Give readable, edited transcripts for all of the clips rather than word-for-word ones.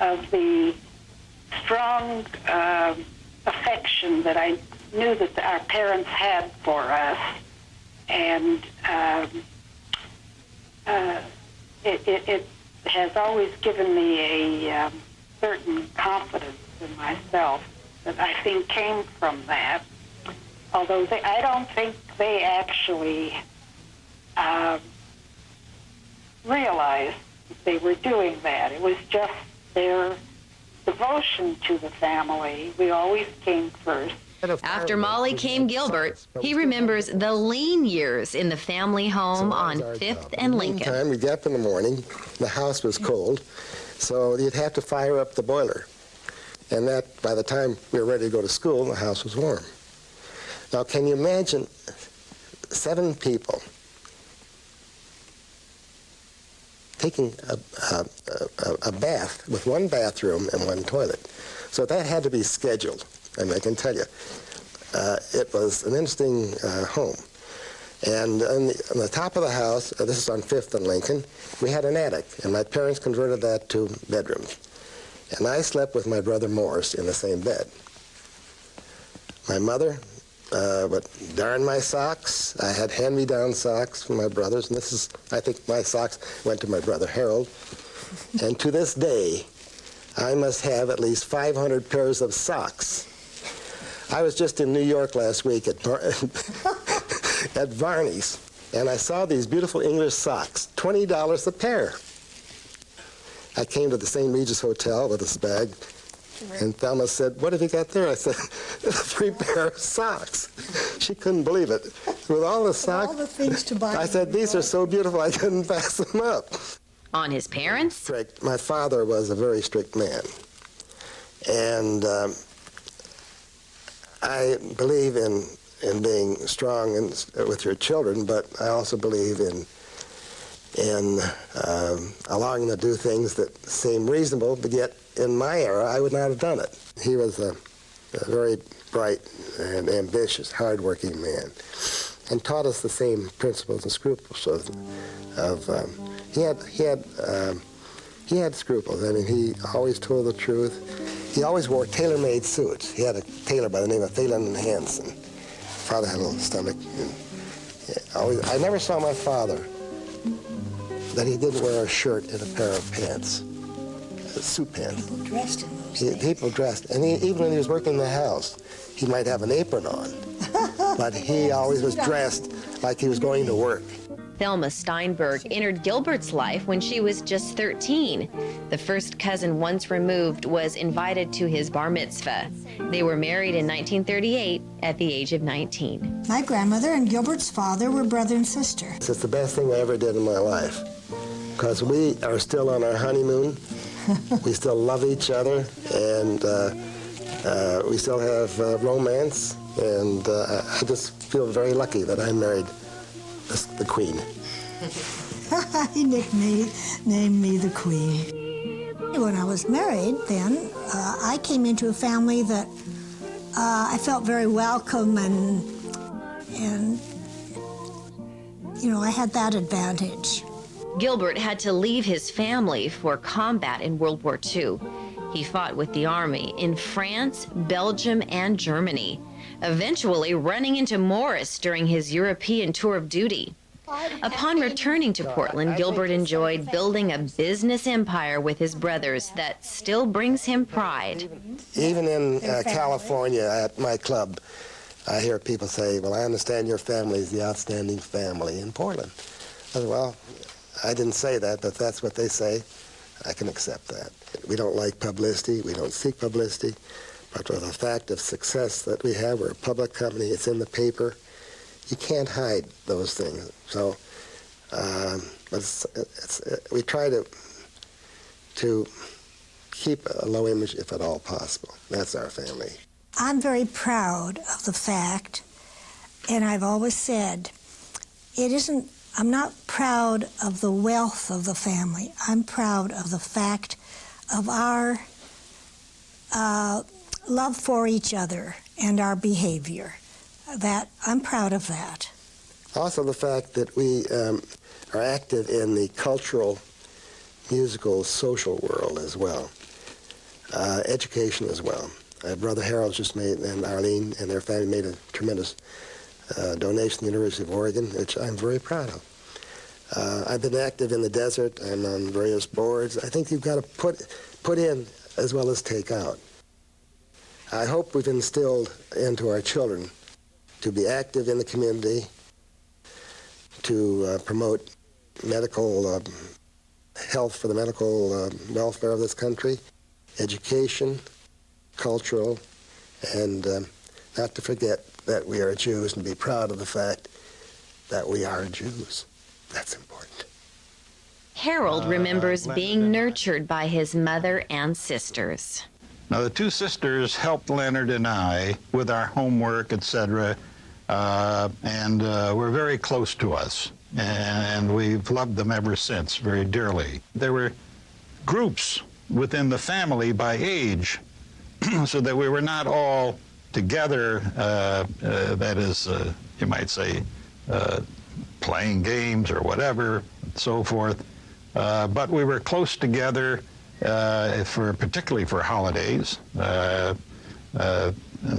of the strong affection that I knew that our parents had for us, and it has always given me a certain confidence in myself that I think came from that. Although I don't think they actually realized that they were doing that. It was just their devotion to the family. We always came first. After Molly came Gilbert. He remembers the lean years in the family home on 5th and Lincoln. Meantime, we'd get up in the morning. The house was cold, so you'd have to fire up the boiler. And that, by the time we were ready to go to school, the house was warm. Now, can you imagine 7 people taking a bath with 1 bathroom and 1 toilet? So that had to be scheduled. And I can tell you, it was an interesting home. And on the top of the house, this is on 5th and Lincoln, we had an attic, and my parents converted that to bedrooms. And I slept with my brother Morris in the same bed. My mother would darn my socks. I had hand-me-down socks from my brothers, and this is, I think my socks went to my brother Harold. And to this day, I must have at least 500 pairs of socks. I was just in New York last week at Varney's, and I saw these beautiful English socks, $20 a pair. I came to the St. Regis Hotel with this bag, and Thelma said, "What have you got there?" I said, "A 3 pair of socks." She couldn't believe it. With all the socks, all the things to buy. I said, "These are so beautiful, I couldn't pass them up." On his parents? Strict. My father was a very strict man, and I believe in being strong with your children, but I also believe in allowing them to do things that seem reasonable, but yet in my era, I would not have done it. He was a very bright and ambitious, hard-working man, and taught us the same principles and scruples he had scruples. I mean, he always told the truth. He always wore tailor-made suits. He had a tailor by the name of Thalen and Hansen. Father had a little stomach. I never saw my father that he didn't wear a shirt and a pair of pants, suit pants. People dressed in those days. People dressed. And even when he was working in the house, he might have an apron on, but he always was dressed like he was going to work. Thelma Steinberg entered Gilbert's life when she was just 13. The first cousin once removed was invited to his bar mitzvah. They were married in 1938 at the age of 19. My grandmother and Gilbert's father were brother and sister. It's the best thing I ever did in my life, because we are still on our honeymoon. We still love each other, and we still have romance, and I just feel very lucky that I married the Queen. He named me the Queen. When I was married then, I came into a family that I felt very welcome, and you know, I had that advantage. Gilbert had to leave his family for combat in World War II. He fought with the Army in France, Belgium, and Germany, eventually running into Morris during his European tour of duty. Upon returning to Portland, Gilbert enjoyed building a business empire with his brothers that still brings him pride. Even in California, at my club, I hear people say, "Well, I understand your family is the outstanding family in Portland." I said, "Well, I didn't say that, but if that's what they say, I can accept that." We don't like publicity. We don't seek publicity. But with the fact of success that we have, we're a public company, it's in the paper, you can't hide those things. So we try to keep a low image if at all possible. That's our family. I'm very proud of the fact, and I've always said, I'm not proud of the wealth of the family. I'm proud of the fact of our love for each other and our behavior. That I'm proud of that. Also the fact that we are active in the cultural, musical, social world as well. education as well. Brother Harold just made, and Arlene and their family made a tremendous donation to the University of Oregon, which I'm very proud of. I've been active in the desert. I'm on various boards. I think you've got to put in as well as take out. I hope we've instilled into our children to be active in the community, to promote medical health for the medical welfare of this country, education, cultural, and not to forget that we are Jews and be proud of the fact that we are Jews. That's important. Harold remembers being nurtured by his mother and sisters. Now, the two sisters helped Leonard and I with our homework, etc., and were very close to us, and we've loved them ever since very dearly. There were groups within the family by age, so that we were not all together, that is, you might say, playing games or whatever, and so forth, but we were close together particularly for holidays,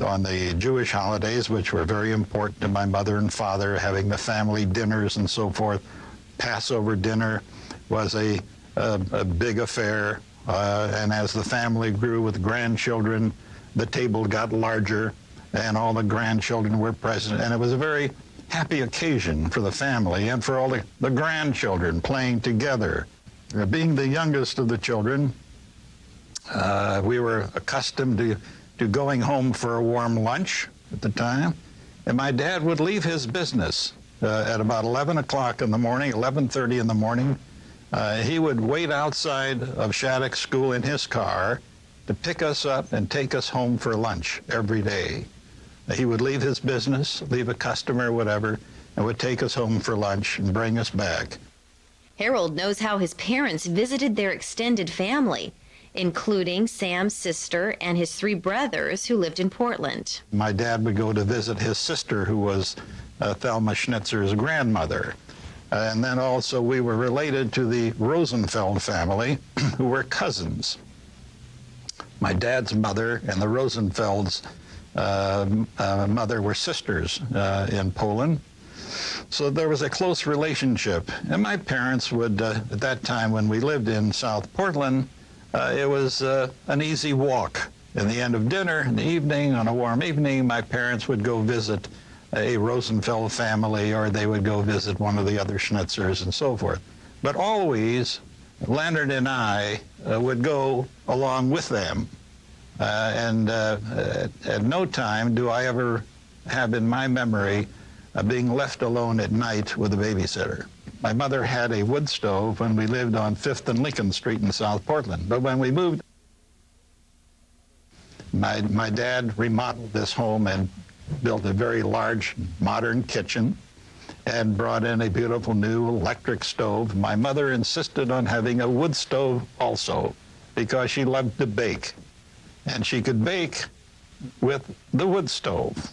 on the Jewish holidays, which were very important to my mother and father, having the family dinners and so forth. Passover dinner was a big affair, and as the family grew with grandchildren, the table got larger, and all the grandchildren were present, and it was a very happy occasion for the family and for all the grandchildren playing together. Being the youngest of the children, we were accustomed to going home for a warm lunch at the time, and my dad would leave his business at about 11 o'clock in the morning, 11:30 in the morning. He would wait outside of Shattuck School in his car to pick us up and take us home for lunch every day. He would leave his business, leave a customer, whatever, and would take us home for lunch and bring us back. Harold knows how his parents visited their extended family, including Sam's sister and his 3 brothers who lived in Portland. My dad would go to visit his sister, who was Thelma Schnitzer's grandmother. And then also we were related to the Rosenfeld family, who were cousins. My dad's mother and the Rosenfelds' mother were sisters in Poland. So there was a close relationship. And my parents would, at that time when we lived in South Portland, it was an easy walk. In the end of dinner, in the evening, on a warm evening, my parents would go visit a Rosenfeld family, or they would go visit one of the other Schnitzers and so forth. But always, Leonard and I would go along with them. And at no time do I ever have in my memory being left alone at night with a babysitter. My mother had a wood stove when we lived on 5th and Lincoln Street in South Portland. But when we moved, my dad remodeled this home and built a very large modern kitchen and brought in a beautiful new electric stove. My mother insisted on having a wood stove also because she loved to bake. And she could bake with the wood stove.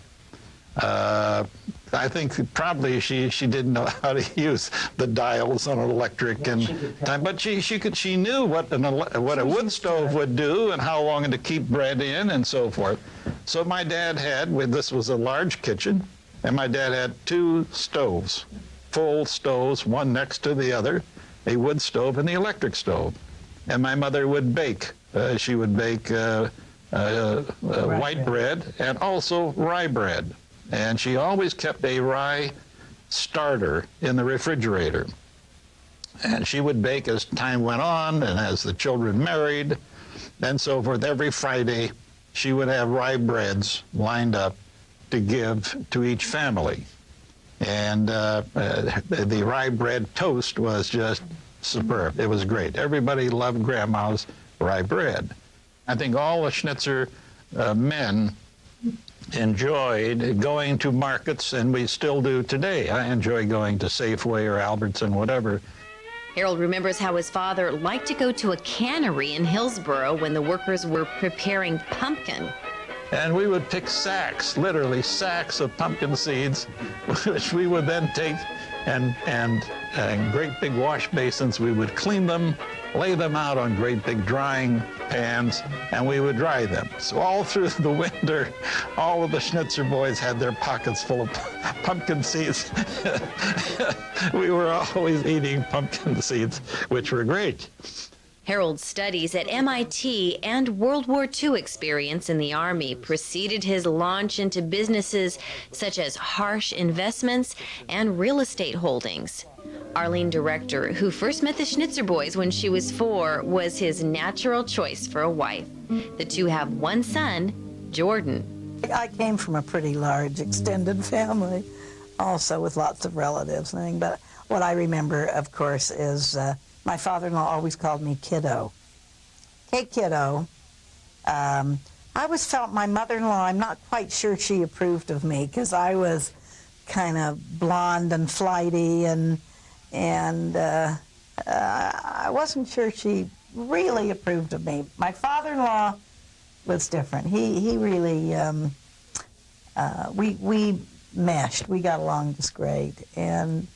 I think probably she didn't know how to use the dials on an electric and time, but she knew what a wood stove would do and how long to keep bread in and so forth. So my dad this was a large kitchen, and my dad had 2 stoves, full stoves, one next to the other, a wood stove and the electric stove. And my mother would bake. She would bake white bread and also rye bread. And she always kept a rye starter in the refrigerator. And she would bake as time went on and as the children married and so forth. Every Friday, she would have rye breads lined up to give to each family. And the rye bread toast was just superb. It was great. Everybody loved Grandma's rye bread. I think all the Schnitzer men enjoyed going to markets, and we still do today. I enjoy going to Safeway or Albertson, whatever. Harold remembers how his father liked to go to a cannery in Hillsboro when the workers were preparing pumpkin. And we would pick sacks, literally sacks of pumpkin seeds, which we would then take and great big wash basins. We would clean them, lay them out on great big drying pans, and we would dry them. So all through the winter, all of the Schnitzer boys had their pockets full of pumpkin seeds. We were always eating pumpkin seeds, which were great. Harold's studies at MIT and World War II experience in the Army preceded his launch into businesses such as Harsh Investments and real estate holdings. Arlene Director, who first met the Schnitzer boys when she was 4, was his natural choice for a wife. The two have one son, Jordan. I came from a pretty large extended family, also with lots of relatives and everything, but what I remember, of course, is my father-in-law always called me kiddo. Hey, kiddo. I always felt my mother-in-law, I'm not quite sure she approved of me because I was kind of blonde and flighty, and I wasn't sure she really approved of me. My father-in-law was different. He really, we meshed. We got along just great. And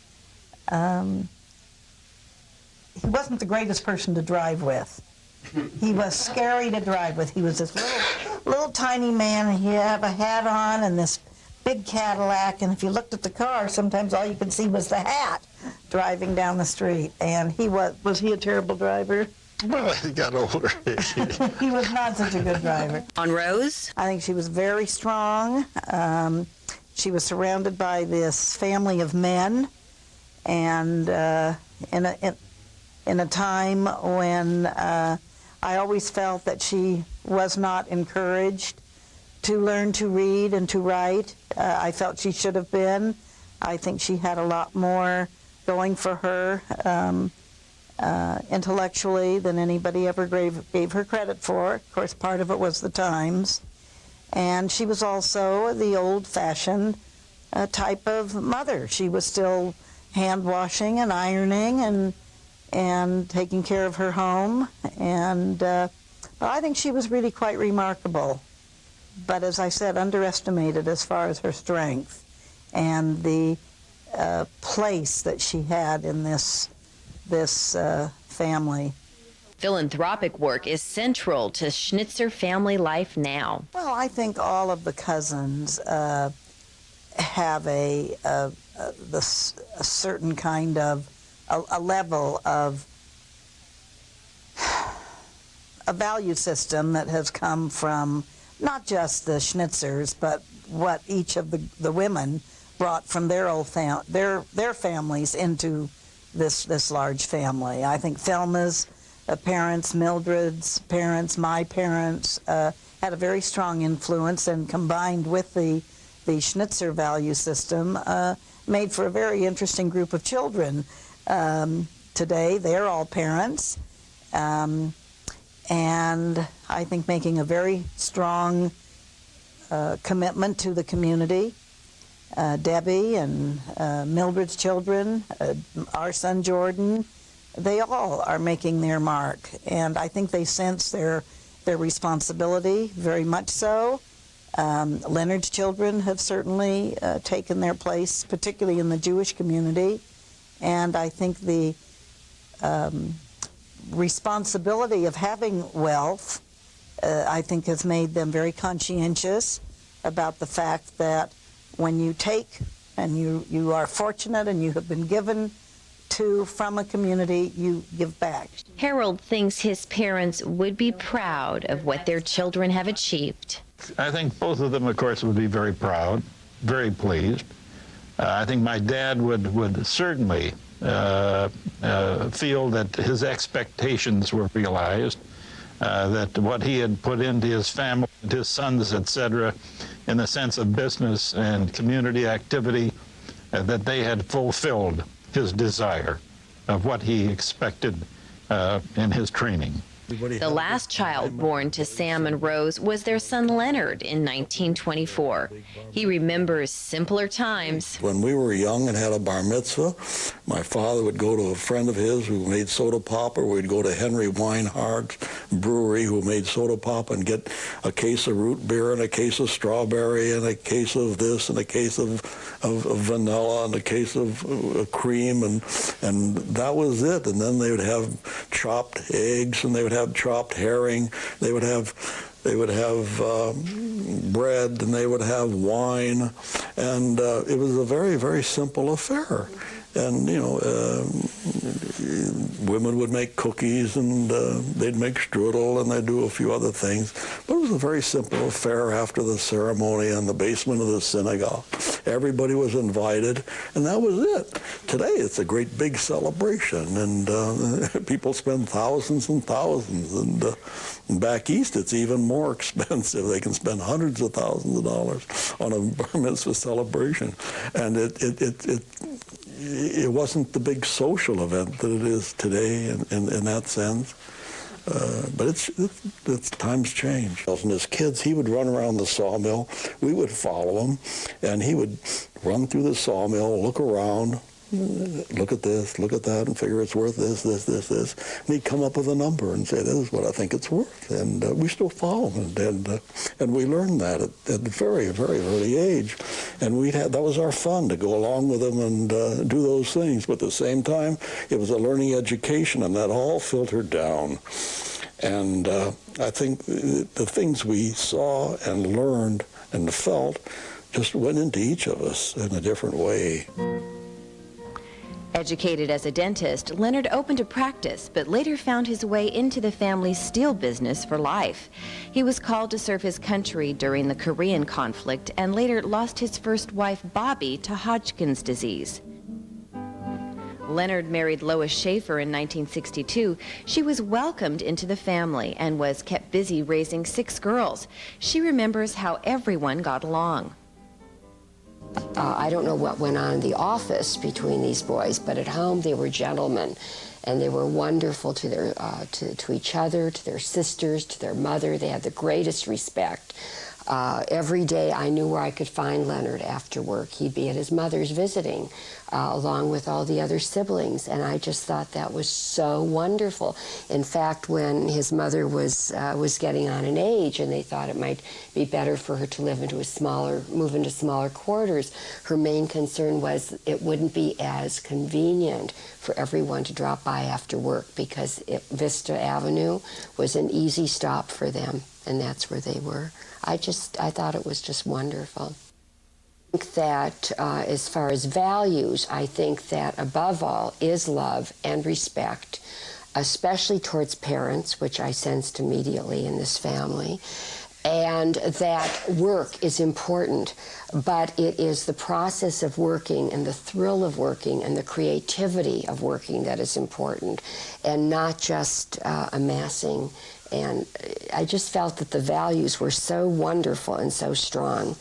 he wasn't the greatest person to drive with. He was scary to drive with. He was this little tiny man, and he'd have a hat on and this big Cadillac, and if you looked at the car, sometimes all you could see was the hat driving down the street. And he was he a terrible driver? Well, he got older. He was not such a good driver. On Rose? I think she was very strong. She was surrounded by this family of men, and in a time when I always felt that she was not encouraged to learn to read and to write. I felt she should have been. I think she had a lot more going for her intellectually than anybody ever gave her credit for. Of course, part of it was the times. And she was also the old-fashioned type of mother. She was still hand-washing and ironing and taking care of her home. And but I think she was really quite remarkable. But as I said, underestimated as far as her strength and the place that she had in this family. Philanthropic work is central to Schnitzer family life now. Well, I think all of the cousins have a certain kind of a level of a value system that has come from not just the Schnitzers, but what each of the women brought from their their families into this large family. I think Thelma's parents, Mildred's parents, my parents had a very strong influence, and combined with the Schnitzer value system, made for a very interesting group of children. Today, they're all parents. And I think making a very strong commitment to the community. Debbie and Mildred's children, our son Jordan, they all are making their mark. And I think they sense their responsibility, very much so. Leonard's children have certainly taken their place, particularly in the Jewish community. And I think the responsibility of having wealth, I think, has made them very conscientious about the fact that when you take and you are fortunate and you have been given from a community, you give back. Harold thinks his parents would be proud of what their children have achieved. I think both of them, of course, would be very proud, very pleased. I think my dad would certainly feel that his expectations were realized, that what he had put into his family, his sons, etc., in the sense of business and community activity, that they had fulfilled his desire of what he expected in his training. The last child born to Sam and Rose was their son Leonard in 1924. He remembers simpler times. When we were young and had a bar mitzvah, my father would go to a friend of his who made soda pop, or we'd go to Henry Weinhardt's brewery who made soda pop and get a case of root beer and a case of strawberry and a case of this and a case of vanilla and a case of cream, and that was it. And then they would have chopped eggs, and they would have chopped herring. They would have bread, and they would have wine, and it was a very, very simple affair. And, you know, women would make cookies, and they'd make strudel, and they'd do a few other things. But it was a very simple affair after the ceremony in the basement of the synagogue. Everybody was invited, and that was it. Today, it's a great big celebration, and people spend thousands and thousands. And back east, it's even more expensive. They can spend hundreds of thousands of dollars on a bar mitzvah celebration. And it wasn't the big social event that it is today in that sense. But it's times change. And as kids, he would run around the sawmill. We would follow him, and he would run through the sawmill, look around, look at this, look at that, and figure it's worth this. And he'd come up with a number and say, this is what I think it's worth. And we still follow him. And we learned that at a very, very early age. And that was our fun, to go along with him and do those things. But at the same time, it was a learning education, and that all filtered down. And I think the things we saw and learned and felt just went into each of us in a different way. Educated as a dentist, Leonard opened a practice, but later found his way into the family's steel business for life. He was called to serve his country during the Korean conflict, and later lost his first wife, Bobby, to Hodgkin's disease. Leonard married Lois Schaefer in 1962. She was welcomed into the family and was kept busy raising 6 girls. She remembers how everyone got along. I don't know what went on in the office between these boys, but at home they were gentlemen, and they were wonderful to their to each other, to their sisters, to their mother. They had the greatest respect. Every day I knew where I could find Leonard after work. He'd be at his mother's visiting, along with all the other siblings, and I just thought that was so wonderful. In fact, when his mother was getting on in age, and they thought it might be better for her to move into smaller quarters, her main concern was it wouldn't be as convenient for everyone to drop by after work, because Vista Avenue was an easy stop for them, and that's where they were. I thought it was just wonderful. I think that as far as values, I think that above all is love and respect, especially towards parents, which I sensed immediately in this family, and that work is important, but it is the process of working and the thrill of working and the creativity of working that is important, and not just amassing. And I just felt that the values were so wonderful and so strong,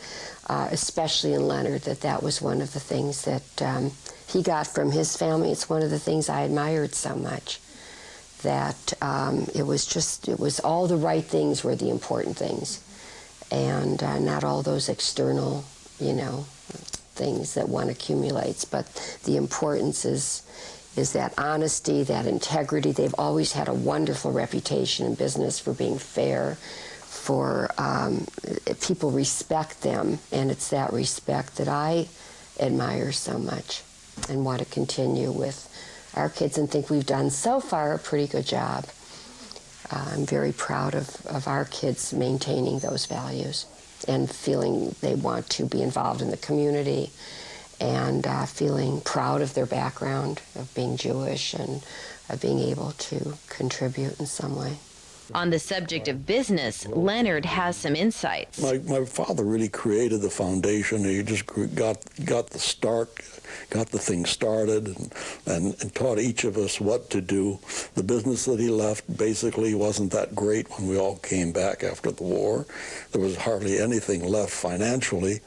especially in Leonard, that was one of the things that he got from his family. It's one of the things I admired so much, that it was all the right things were the important things, and not all those external, things that one accumulates, but the importance is that honesty, that integrity. They've always had a wonderful reputation in business for being fair, for people respect them, and it's that respect that I admire so much and want to continue with our kids, and think we've done so far a pretty good job. I'm very proud of our kids maintaining those values and feeling they want to be involved in the community, and feeling proud of their background of being Jewish and of being able to contribute in some way. On the subject of business, Leonard has some insights. My father really created the foundation. He just got the thing started, and taught each of us what to do. The business that he left basically wasn't that great when we all came back after the war. There was hardly anything left financially.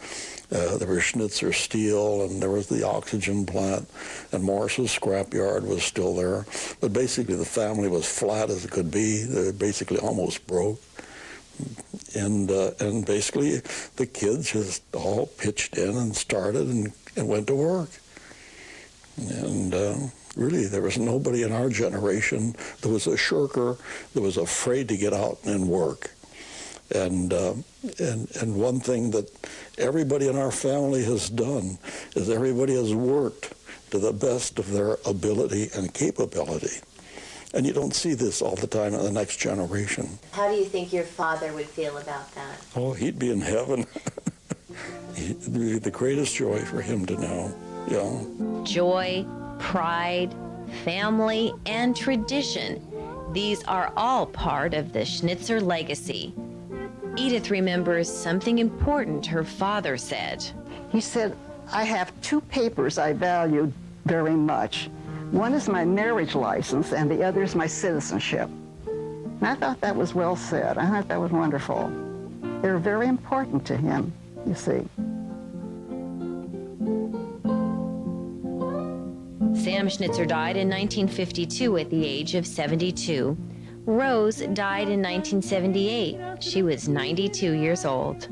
There was Schnitzer Steel, and there was the oxygen plant, and Morris's scrapyard was still there. But basically the family was flat as it could be. They basically almost broke. And basically the kids just all pitched in and started and went to work. And really there was nobody in our generation that was a shirker, that was afraid to get out and work. And one thing that everybody in our family has done is everybody has worked to the best of their ability and capability. And you don't see this all the time in the next generation. How do you think your father would feel about that? Oh, he'd be in heaven. It'd be the greatest joy for him to know. Yeah. Joy, pride, family, and tradition. These are all part of the Schnitzer legacy. Edith remembers something important her father said. He said, I have two papers I value very much. One is my marriage license and the other is my citizenship. And I thought that was well said. I thought that was wonderful. They're very important to him, you see. Sam Schnitzer died in 1952 at the age of 72. Rose died in 1978. She was 92 years old.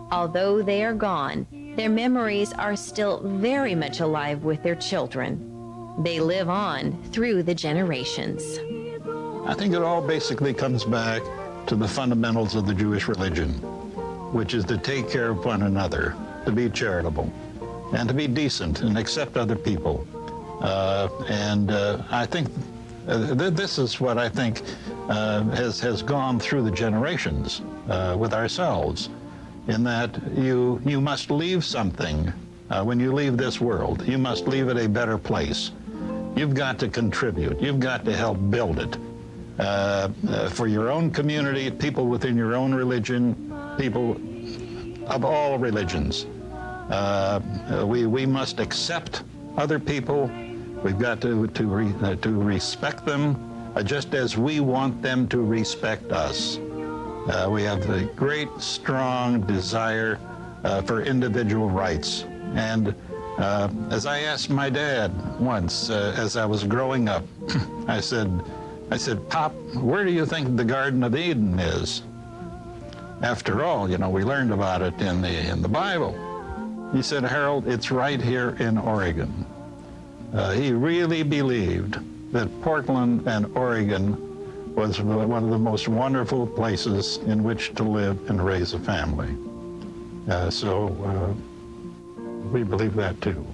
Although they are gone, their memories are still very much alive with their children. They live on through the generations. I think it all basically comes back to the fundamentals of the Jewish religion, which is to take care of one another, to be charitable, and to be decent and accept other people. I think this is what I think has gone through the generations with ourselves, in that you must leave something when you leave this world. You must leave it a better place. You've got to contribute. You've got to help build it for your own community, people within your own religion, people of all religions. We must accept other people. We've got to respect them just as we want them to respect us. We have a great, strong desire for individual rights. And as I asked my dad once, as I was growing up, I said, Pop, where do you think the Garden of Eden is? After all, we learned about it in the Bible. He said, Harold, it's right here in Oregon. He really believed that Portland and Oregon was one of the most wonderful places in which to live and raise a family. So we believe that too.